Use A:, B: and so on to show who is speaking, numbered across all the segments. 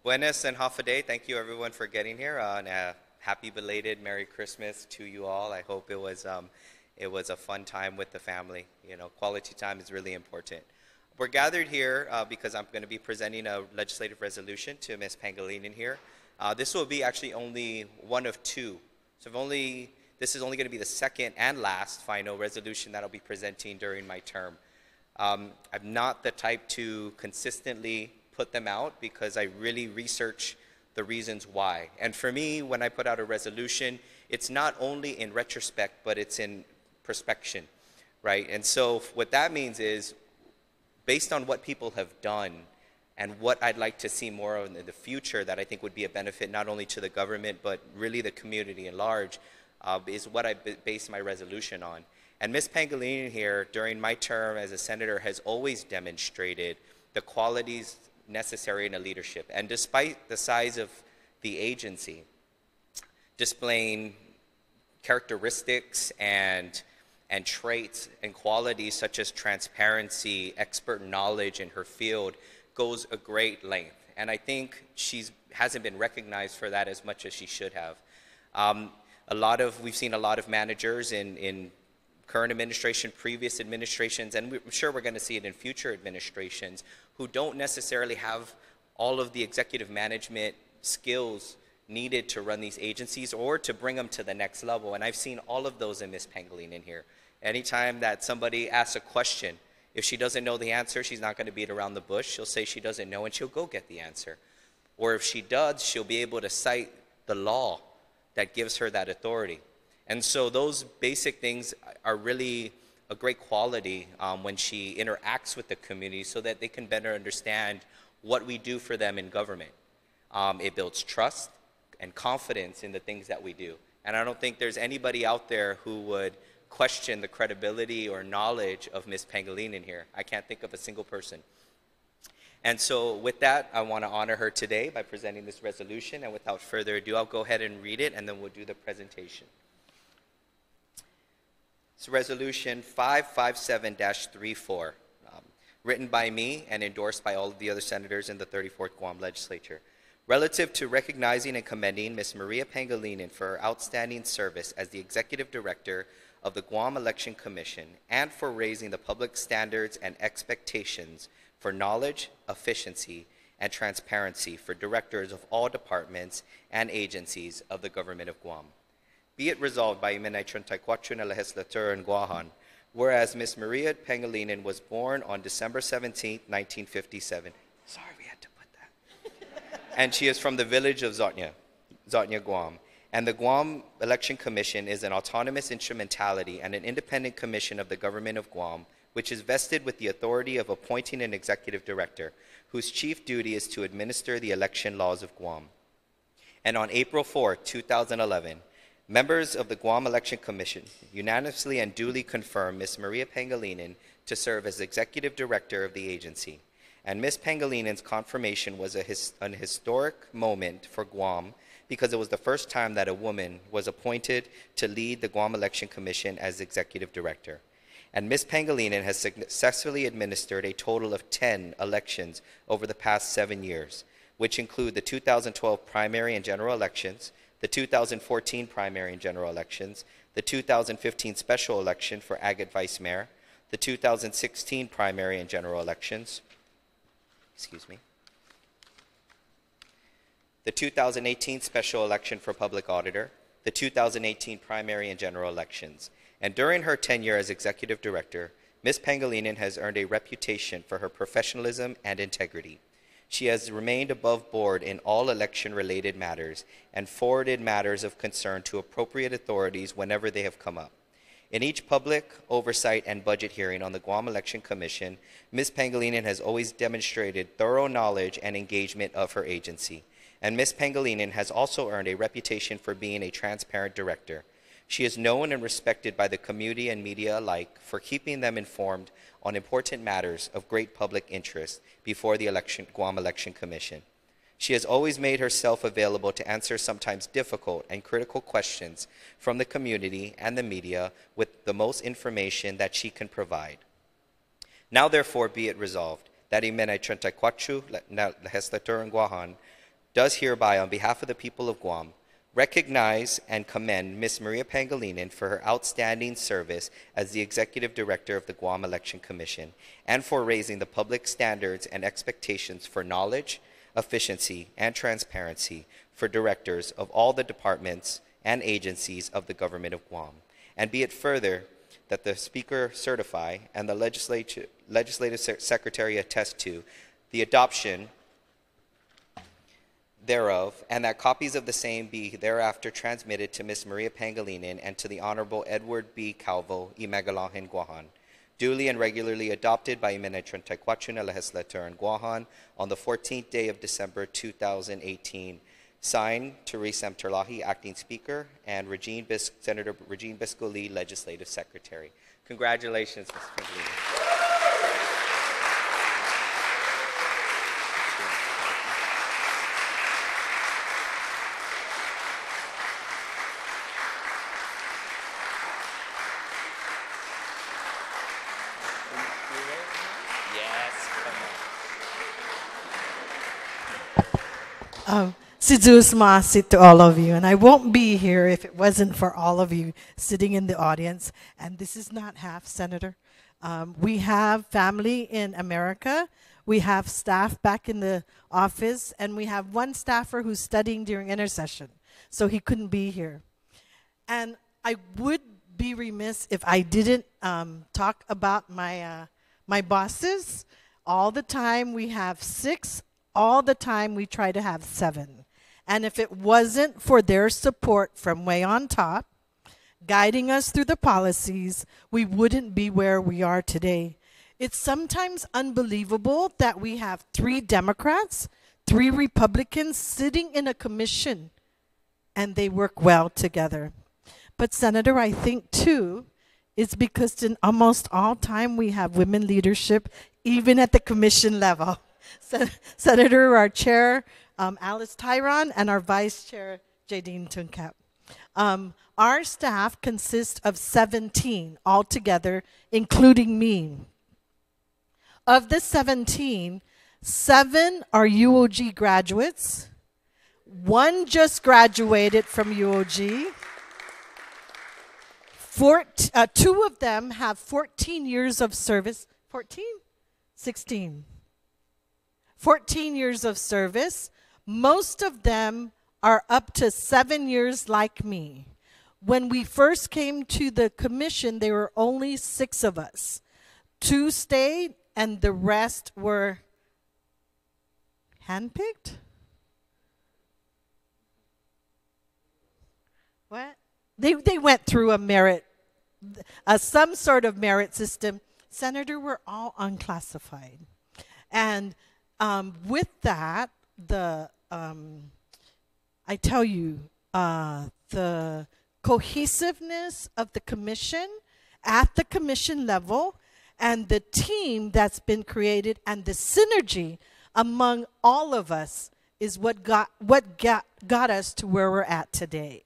A: Buenas and Hafaday. Thank you everyone for getting here. And happy belated Merry Christmas to you all. I hope it was a fun time with the family. You know, quality time is really important. We're gathered here because I'm going to be presenting a legislative resolution to Ms. Pangilinan here. This will be actually only one of two. So this is only going to be the second and last final resolution that I'll be presenting during my term. I'm not the type to consistently put them out because I really research the reasons why. And for me, when I put out a resolution, it's not only in retrospect, but it's in prospection, right? And so what that means is, based on what people have done and what I'd like to see more of in the future that I think would be a benefit not only to the government, but really the community at large, is what I base my resolution on. And Ms. Pangilinan here, during my term as a senator, has always demonstrated the qualities necessary in a leadership. And despite the size of the agency, displaying characteristics and traits and qualities such as transparency, expert knowledge in her field, goes a great length. And I think she hasn't been recognized for that as much as she should have. We've seen a lot of managers in current administration, previous administrations, and I'm sure we're going to see it in future administrations, who don't necessarily have all of the executive management skills needed to run these agencies or to bring them to the next level. And I've seen all of those in Ms. Pangilinan here. Anytime that somebody asks a question, if she doesn't know the answer, she's not going to beat around the bush. She'll say she doesn't know and she'll go get the answer. Or if she does, she'll be able to cite the law that gives her that authority. And so those basic things are really a great quality when she interacts with the community so that they can better understand what we do for them in government. It builds trust and confidence in the things that we do. And I don't think there's anybody out there who would question the credibility or knowledge of Ms. Pangilinan here. I can't think of a single person. And so with that, I want to honor her today by presenting this resolution. And without further ado, I'll go ahead and read it, and then we'll do the presentation. It's Resolution 557-34, written by me and endorsed by all of the other senators in the 34th Guam Legislature, relative to recognizing and commending Ms. Maria Pangilinan for her outstanding service as the Executive Director of the Guam Election Commission and for raising the public standards and expectations for knowledge, efficiency, and transparency for directors of all departments and agencies of the Government of Guam. Be it resolved by Imenay 34 na Legislature in Guahan, whereas Ms. Maria Pangilinan was born on December 17, 1957. Sorry, we had to put that. And she is from the village of Zotnya, Guam. And the Guam Election Commission is an autonomous instrumentality and an independent commission of the Government of Guam, which is vested with the authority of appointing an executive director, whose chief duty is to administer the election laws of Guam. And on April 4, 2011, members of the Guam Election Commission unanimously and duly confirmed Ms. Maria Pangilinan to serve as executive director of the agency. And Ms. Pangilinan's confirmation was an historic moment for Guam because it was the first time that a woman was appointed to lead the Guam Election Commission as executive director. And Ms. Pangilinan has successfully administered a total of 10 elections over the past 7 years, which include the 2012 primary and general elections, the 2014 primary and general elections, the 2015 special election for Agate Vice Mayor, the 2016 primary and general elections, the 2018 special election for public auditor, the 2018 primary and general elections. And during her tenure as executive director, Ms. Pangilinan has earned a reputation for her professionalism and integrity. She has remained above board in all election-related matters and forwarded matters of concern to appropriate authorities whenever they have come up. In each public oversight and budget hearing on the Guam Election Commission, Ms. Pangilinan has always demonstrated thorough knowledge and engagement of her agency. And Ms. Pangilinan has also earned a reputation for being a transparent director. She is known and respected by the community and media alike for keeping them informed on important matters of great public interest before the Guam Election Commission. She has always made herself available to answer sometimes difficult and critical questions from the community and the media with the most information that she can provide. Now therefore be it resolved that Imenay 34 na Legislature in Guahan, does hereby, on behalf of the people of Guam, recognize and commend Ms. Maria Pangilinan for her outstanding service as the Executive Director of the Guam Election Commission and for raising the public standards and expectations for knowledge, efficiency, and transparency for directors of all the departments and agencies of the government of Guam. And be it further that the Speaker certify and the Legislative Secretary attest to the adoption thereof, and that copies of the same be thereafter transmitted to Ms. Maria Pangilinan and to the Honorable Edward B. Calvo y Magalahan Guahan, duly and regularly adopted by Imene 34 na legislature in Guahan on the 14th day of December 2018. Signed, Teresa M. Terlahi, Acting Speaker, and Senator Regine Bisco-Lee, Legislative Secretary. Congratulations, Ms. Pangilinan.
B: Sidus Masi to all of you. And I won't be here if it wasn't for all of you sitting in the audience. And this is not half, Senator. We have family in America. We have staff back in the office. And we have one staffer who's studying during intercession. So he couldn't be here. And I would be remiss if I didn't talk about my bosses. All the time we have 6. All the time we try to have 7. And if it wasn't for their support from way on top, guiding us through the policies, we wouldn't be where we are today. It's sometimes unbelievable that we have 3 Democrats, 3 Republicans sitting in a commission, and they work well together. But Senator, I think too, it's because in almost all time we have women leadership, even at the commission level. Senator, our chair, Alice Tyron, and our vice chair, Jadine Tuncap. Our staff consists of 17 altogether, including me. Of the 17, 7 are UOG graduates. 1 just graduated from UOG. 2 of them have 14 years of service. 14? 16. 14 years of service. Most of them are up to 7 years like me. When we first came to the commission, there were only 6 of us. 2 stayed, and the rest were handpicked? What? They went through a merit, some sort of merit system. Senator, we're all unclassified. And with that, I tell you, the cohesiveness of the commission at the commission level and the team that's been created and the synergy among all of us is what got us to where we're at today.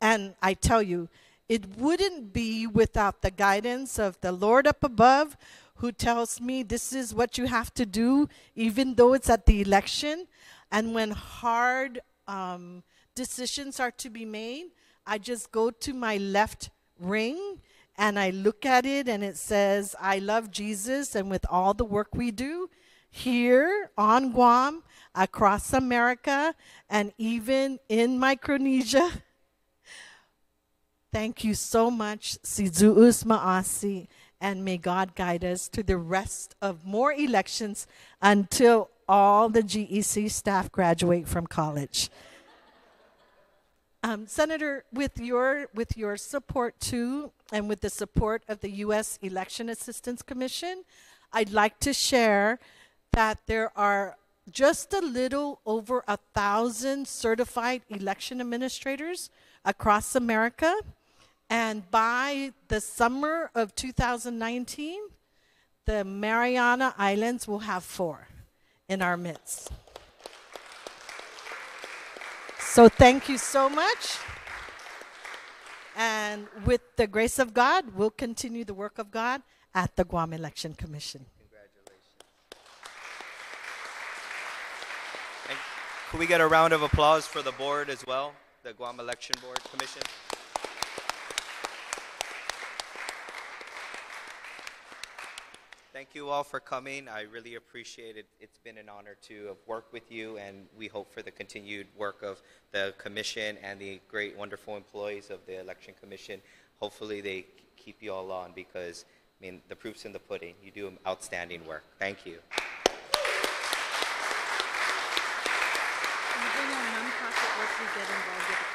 B: And I tell you, it wouldn't be without the guidance of the Lord up above, who tells me this is what you have to do, even though it's at the election. And when hard decisions are to be made, I just go to my left ring and I look at it and it says, I love Jesus, and with all the work we do here on Guam, across America, and even in Micronesia, thank you so much, Sizuus Maasi, and may God guide us to the rest of more elections until all the GEC staff graduate from college. Senator, with your support too, and with the support of the U.S. Election Assistance Commission, I'd like to share that there are just a little over 1,000 certified election administrators across America. And by the summer of 2019, the Mariana Islands will have 4 in our midst. So thank you so much. And with the grace of God, we'll continue the work of God at the Guam Election Commission.
A: Congratulations. Can we get a round of applause for the board as well, the Guam Election Board Commission? Thank you all for coming. I really appreciate it. It's been an honor to work with you, and we hope for the continued work of the commission and the great, wonderful employees of the Election Commission. Hopefully they keep you all on because, I mean, the proof's in the pudding. You do outstanding work. Thank you.
B: Even our nonprofit work, we get involved with the